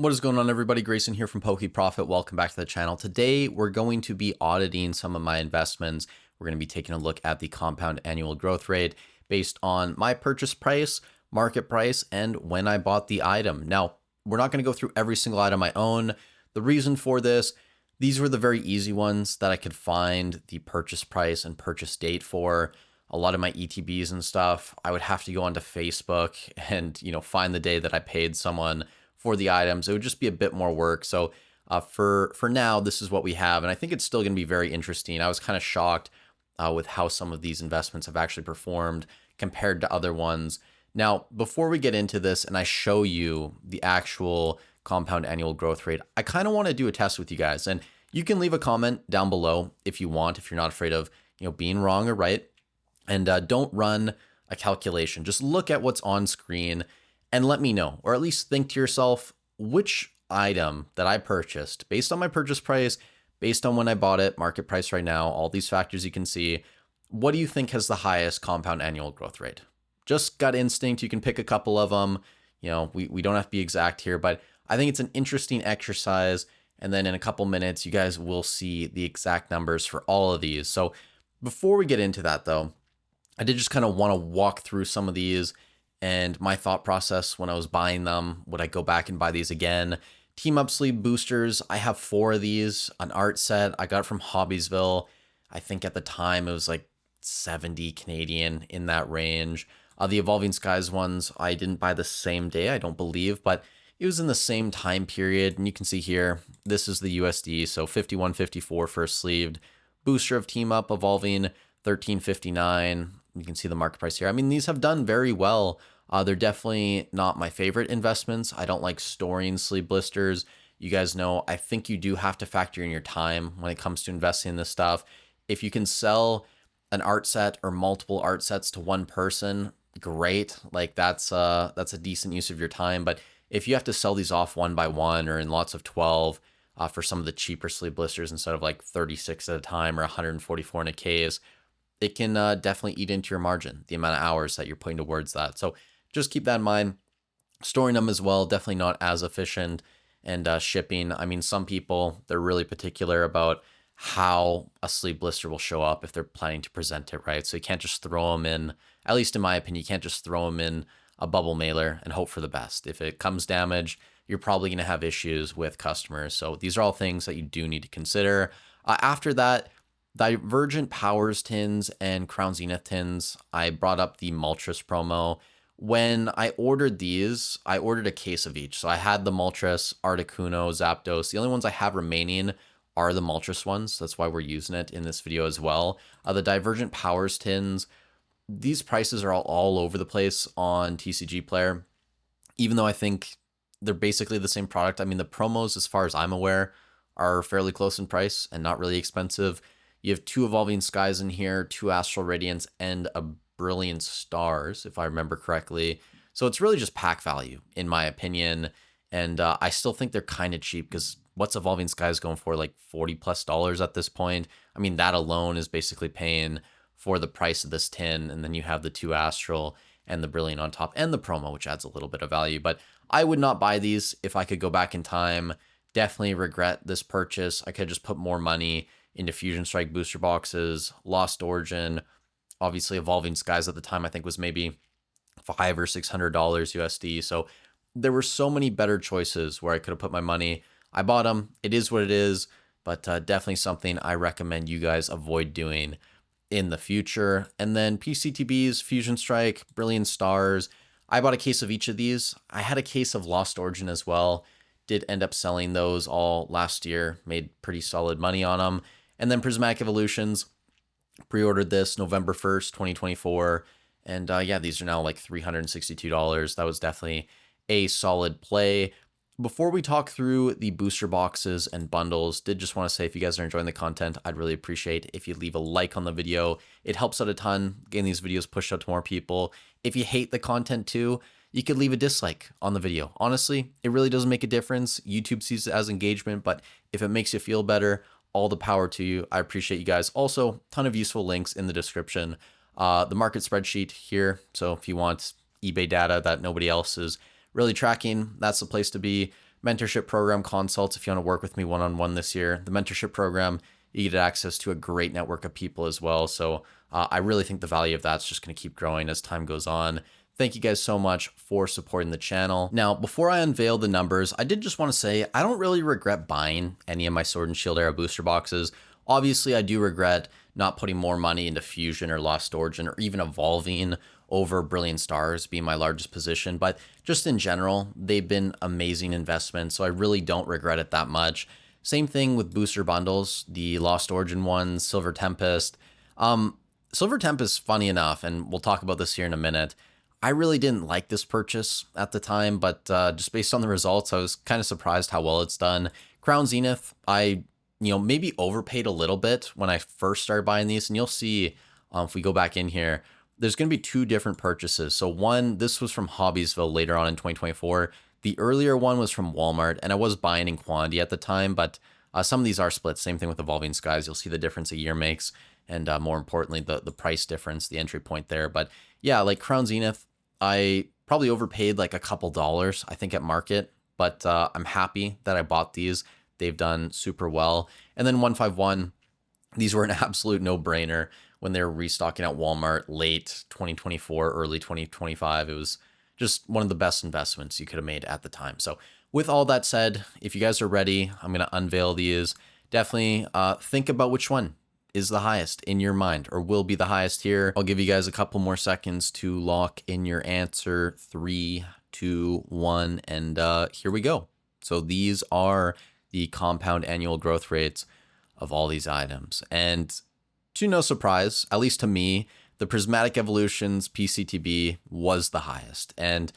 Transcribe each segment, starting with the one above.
What is going on, everybody? Grayson here from Poke Profit. Welcome back to the channel. Today, we're going to be auditing some of my investments. We're going to be taking a look at the compound annual growth rate based on my purchase price, market price, and when I bought the item. Now, we're not going to go through every single item I own. The reason for this, these were the very easy ones that I could find the purchase price and purchase date for. A lot of my ETBs and stuff, I would have to go onto Facebook and, find the day that I paid someone for the items. It would just be a bit more work. So for now, this is what we have. And I think it's still going to be very interesting. I was kind of shocked with how some of these investments have actually performed compared to other ones. Now, before we get into this and I show you the actual compound annual growth rate, I kind of want to do a test with you guys. And you can leave a comment down below if you want, if you're not afraid of being wrong or right. And don't run a calculation. Just look at what's on screen and let me know, or at least think to yourself, which item that I purchased based on my purchase price, based on when I bought it, market price right now, all these factors you can see, what do you think has the highest compound annual growth rate? Just gut instinct. You can pick a couple of them. We don't have to be exact here, but I think it's an interesting exercise. And then in a couple minutes, you guys will see the exact numbers for all of these. So before we get into that though, I did just kind of want to walk through some of these and my thought process when I was buying them. Would I go back and buy these again? Team Up Sleeve boosters. I have 4 of these, an art set. I got it from Hobbiesville. I think at the time it was like 70 Canadian, in that range. The Evolving Skies ones, I didn't buy the same day, I don't believe, but it was in the same time period. And you can see here, this is the USD. So 51.54 for a sleeved booster of Team Up Evolving, 13.59. You can see the market price here. I mean, these have done very well. They're definitely not my favorite investments. I don't like storing sleeve blisters. You guys know, I think you do have to factor in your time when it comes to investing in this stuff. If you can sell an art set or multiple art sets to one person, great. Like that's a decent use of your time. But if you have to sell these off one by one or in lots of 12 for some of the cheaper sleeve blisters instead of like 36 at a time or 144 in a case, it can definitely eat into your margin, the amount of hours that you're putting towards that. So just keep that in mind. Storing them as well, definitely not as efficient. And shipping, I mean, some people, they're really particular about how a sleeve blister will show up if they're planning to present it, right? So you can't just throw them in, at least in my opinion, you can't just throw them in a bubble mailer and hope for the best. If it comes damaged, you're probably going to have issues with customers. So these are all things that you do need to consider. After that, Divergent Powers tins and Crown Zenith tins, I brought up the Moltres promo. When I ordered these, I ordered a case of each. So I had the Moltres, Articuno, Zapdos. The only ones I have remaining are the Moltres ones. That's why we're using it in this video as well. The Divergent Powers tins, these prices are all over the place on TCG Player, even though I think they're basically the same product. I mean, the promos, as far as I'm aware, are fairly close in price and not really expensive. You have 2 Evolving Skies in here, 2 Astral Radiance, and a Brilliant Stars, if I remember correctly. So it's really just pack value, in my opinion. And I still think they're kind of cheap because what's Evolving Skies going for? Like $40+ at this point. I mean, that alone is basically paying for the price of this tin. And then you have the 2 Astral and the Brilliant on top and the promo, which adds a little bit of value. But I would not buy these if I could go back in time. Definitely regret this purchase. I could just put more money into Fusion Strike booster boxes, Lost Origin, obviously Evolving Skies at the time I think was maybe $500 or $600 USD. So there were so many better choices where I could have put my money. I bought them. It is what it is, but definitely something I recommend you guys avoid doing in the future. And then PCTBs, Fusion Strike, Brilliant Stars. I bought a case of each of these. I had a case of Lost Origin as well. Did end up selling those all last year. Made pretty solid money on them. And then Prismatic Evolutions, pre-ordered this November 1st, 2024. And yeah, these are now like $362. That was definitely a solid play. Before we talk through the booster boxes and bundles, did just want to say if you guys are enjoying the content, I'd really appreciate if you leave a like on the video. It helps out a ton, getting these videos pushed out to more people. If you hate the content too, you could leave a dislike on the video. Honestly, it really doesn't make a difference. YouTube sees it as engagement, but if it makes you feel better, all the power to you. I appreciate you guys. Also, ton of useful links in the description. The market spreadsheet here. So if you want eBay data that nobody else is really tracking, that's the place to be. mentorship program consults if you want to work with me one-on-one this year. The mentorship program, you get access to a great network of people as well. So I really think the value of that's just going to keep growing as time goes on. Thank you guys so much for supporting the channel. Now, before I unveil the numbers, I did just want to say I don't really regret buying any of my Sword and Shield Era booster boxes. Obviously, I do regret not putting more money into Fusion or Lost Origin or even Evolving over Brilliant Stars being my largest position. But just in general, they've been amazing investments, so I really don't regret it that much. Same thing with booster bundles, the Lost Origin ones, Silver Tempest. Silver Tempest, funny enough, and we'll talk about this here in a minute, I really didn't like this purchase at the time, but just based on the results, I was kind of surprised how well it's done. Crown Zenith, I maybe overpaid a little bit when I first started buying these, and you'll see if we go back in here, there's going to be two different purchases. So one, this was from Hobbiesville later on in 2024. The earlier one was from Walmart, and I was buying in quantity at the time, but some of these are split. Same thing with Evolving Skies. You'll see the difference a year makes, and more importantly, the price difference, the entry point there. But yeah, like Crown Zenith, I probably overpaid like a couple dollars, I think, at market, but I'm happy that I bought these. They've done super well. And then 151, these were an absolute no-brainer when they were restocking at Walmart late 2024, early 2025. It was just one of the best investments you could have made at the time. So with all that said, if you guys are ready, I'm going to unveil these. Definitely think about which one is the highest in your mind or will be the highest here. I'll give you guys a couple more seconds to lock in your answer. 3, 2, 1, and here we go. So these are the compound annual growth rates of all these items. And to no surprise, at least to me, the Prismatic Evolutions PCTB was the highest. And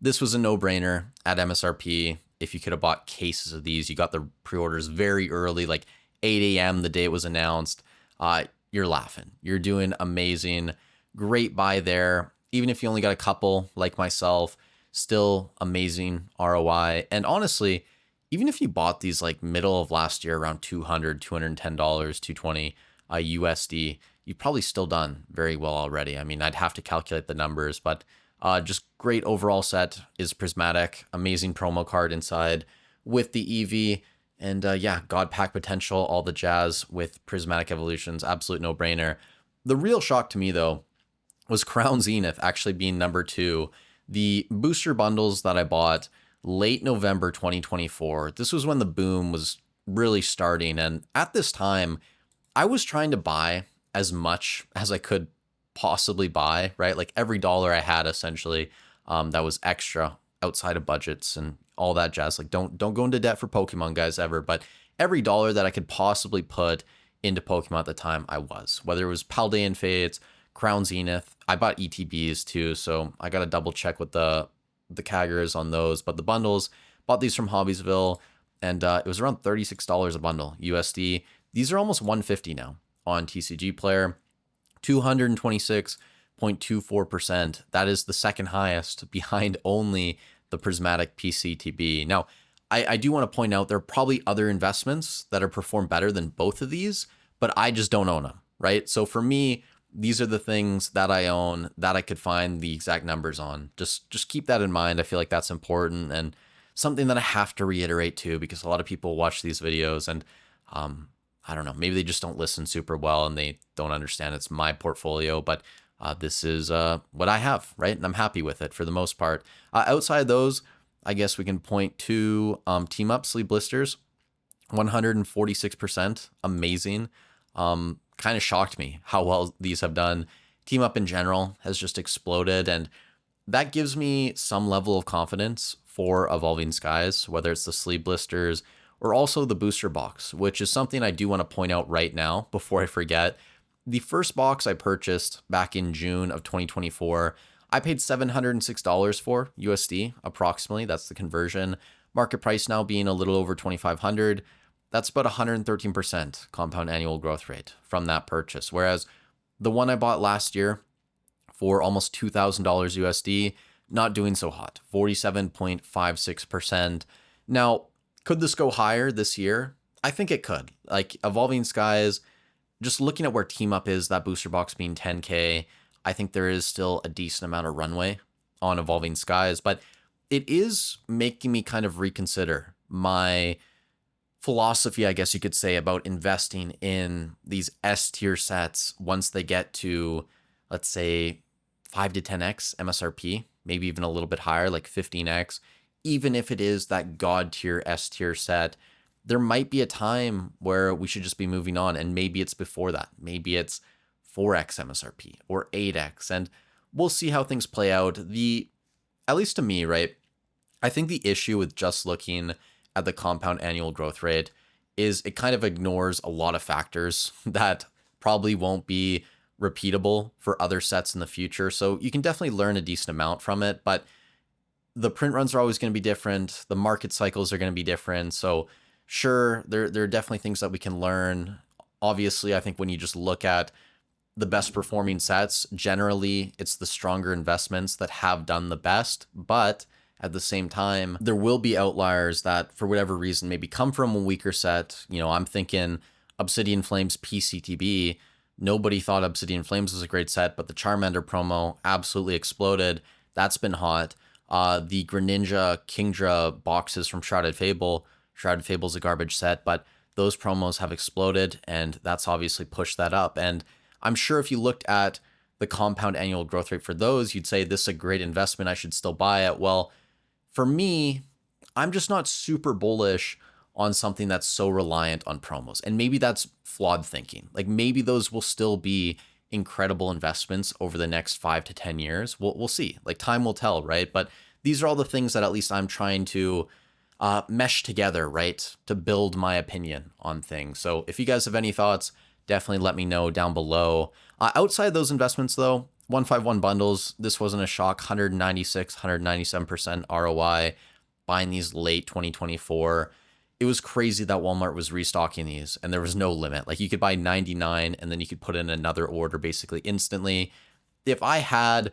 this was a no-brainer at MSRP. If you could have bought cases of these, you got the pre-orders very early, like 8 a.m. the day it was announced. You're laughing. You're doing amazing. Great buy there. Even if you only got a couple like myself, still amazing ROI. And honestly, even if you bought these like middle of last year around $200, $210, $220 USD, you've probably still done very well already. I mean, I'd have to calculate the numbers, but just great overall set is Prismatic. Amazing promo card inside with the EV. And yeah, God Pack potential, all the jazz with Prismatic Evolutions, absolute no-brainer. The real shock to me, though, was Crown Zenith actually being number 2. The booster bundles that I bought late November 2024, this was when the boom was really starting. And at this time, I was trying to buy as much as I could possibly buy, right? Like every dollar I had essentially that was extra outside of budgets and all that jazz. Like don't go into debt for Pokemon, guys, ever. But every dollar that I could possibly put into Pokemon at the time, I was. Whether it was Paldean Fates, Crown Zenith, I bought ETBs too, so I got to double check what the CAGRs on those. But the bundles, bought these from Hobbiesville, and it was around $36 a bundle USD. These are almost $150 now on TCG Player, 226.24%. That is the second highest, behind only the Prismatic PCTB. Now, I do want to point out there are probably other investments that are performed better than both of these, but I just don't own them, right? So for me, these are the things that I own that I could find the exact numbers on. Just keep that in mind. I feel like that's important and something that I have to reiterate too, because a lot of people watch these videos and I don't know, maybe they just don't listen super well and they don't understand it's my portfolio, but this is what I have, right? And I'm happy with it for the most part. Outside those, I guess we can point to Team Up Sleeve Blisters, 146%, amazing. Kind of shocked me how well these have done. Team Up in general has just exploded, and that gives me some level of confidence for Evolving Skies, whether it's the Sleeve Blisters or also the booster box, which is something I do want to point out right now before I forget. The first box I purchased back in June of 2024, I paid $706 for USD, approximately. That's the conversion. Market price now being a little over 2,500. That's about 113% compound annual growth rate from that purchase. Whereas the one I bought last year for almost $2,000 USD, not doing so hot, 47.56%. Now, could this go higher this year? I think it could. Like Evolving Skies, just looking at where Team Up is, that booster box being 10K, I think there is still a decent amount of runway on Evolving Skies. But it is making me kind of reconsider my philosophy, I guess you could say, about investing in these S tier sets once they get to, let's say, 5 to 10x MSRP, maybe even a little bit higher, like 15x. Even if it is that God tier S tier set, there might be a time where we should just be moving on. And maybe it's before that. Maybe it's 4x MSRP or 8x. And we'll see how things play out. At least to me, right? I think the issue with just looking at the compound annual growth rate is it kind of ignores a lot of factors that probably won't be repeatable for other sets in the future. So you can definitely learn a decent amount from it, but the print runs are always going to be different. The market cycles are going to be different. So sure, there are definitely things that we can learn. Obviously, I think when you just look at the best performing sets, generally it's the stronger investments that have done the best, but at the same time, there will be outliers that for whatever reason maybe come from a weaker set. I'm thinking Obsidian Flames PCTB. Nobody thought Obsidian Flames was a great set, but the Charmander promo absolutely exploded. That's been hot. The Greninja Kingdra boxes from Shrouded Fable. Shrouded Fable's a garbage set, but those promos have exploded, and that's obviously pushed that up. And I'm sure if you looked at the compound annual growth rate for those, you'd say this is a great investment. I should still buy it. Well, for me, I'm just not super bullish on something that's so reliant on promos. And maybe that's flawed thinking. Like maybe those will still be incredible investments over the next 5 to 10 years. We'll see. Like time will tell, right? But these are all the things that at least I'm trying to mesh together, right? To build my opinion on things. So if you guys have any thoughts, definitely let me know down below. Outside those investments though, 151 bundles, this wasn't a shock, 196, 197% ROI, buying these late 2024. It was crazy that Walmart was restocking these and there was no limit. Like you could buy 99 and then you could put in another order basically instantly. If I had,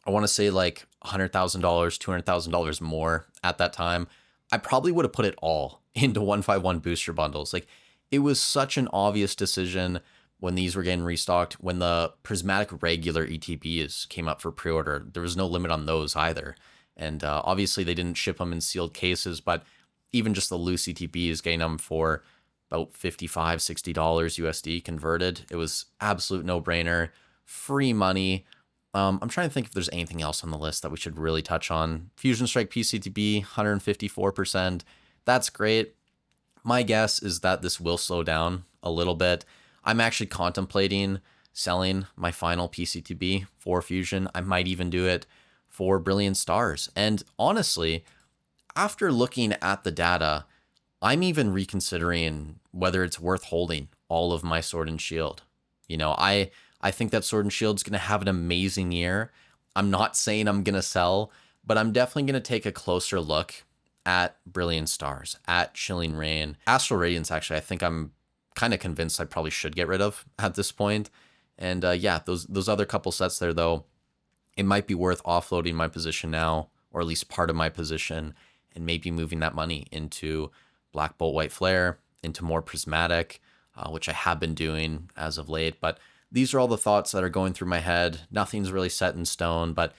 I want to say like $100,000, $200,000 more at that time, I probably would have put it all into 151 booster bundles. Like it was such an obvious decision when these were getting restocked. When the prismatic regular ETBs came up for pre-order, there was no limit on those either. And obviously they didn't ship them in sealed cases, but even just the loose ETBs, getting them for about $55, $60 USD converted, it was absolute no-brainer, free money. I'm trying to think if there's anything else on the list that we should really touch on. Fusion Strike PCTB, 154%. That's great. My guess is that this will slow down a little bit. I'm actually contemplating selling my final PCTB for Fusion. I might even do it for Brilliant Stars. And honestly, after looking at the data, I'm even reconsidering whether it's worth holding all of my Sword and Shield. I think that Sword and Shield is going to have an amazing year. I'm not saying I'm going to sell, but I'm definitely going to take a closer look at Brilliant Stars, at Chilling Reign. Astral Radiance, actually, I think I'm kind of convinced I probably should get rid of at this point. And yeah, those other couple sets there, though, it might be worth offloading my position now, or at least part of my position, and maybe moving that money into Black Bolt White Flare, into more Prismatic, which I have been doing as of late. But these are all the thoughts that are going through my head. Nothing's really set in stone, but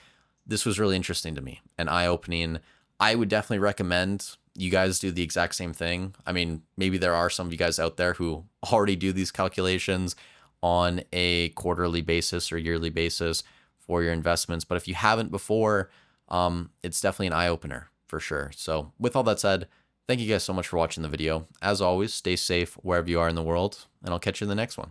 this was really interesting to me and eye-opening. I would definitely recommend you guys do the exact same thing. I mean, maybe there are some of you guys out there who already do these calculations on a quarterly basis or yearly basis for your investments. But if you haven't before, it's definitely an eye-opener for sure. So with all that said, thank you guys so much for watching the video. As always, stay safe wherever you are in the world, and I'll catch you in the next one.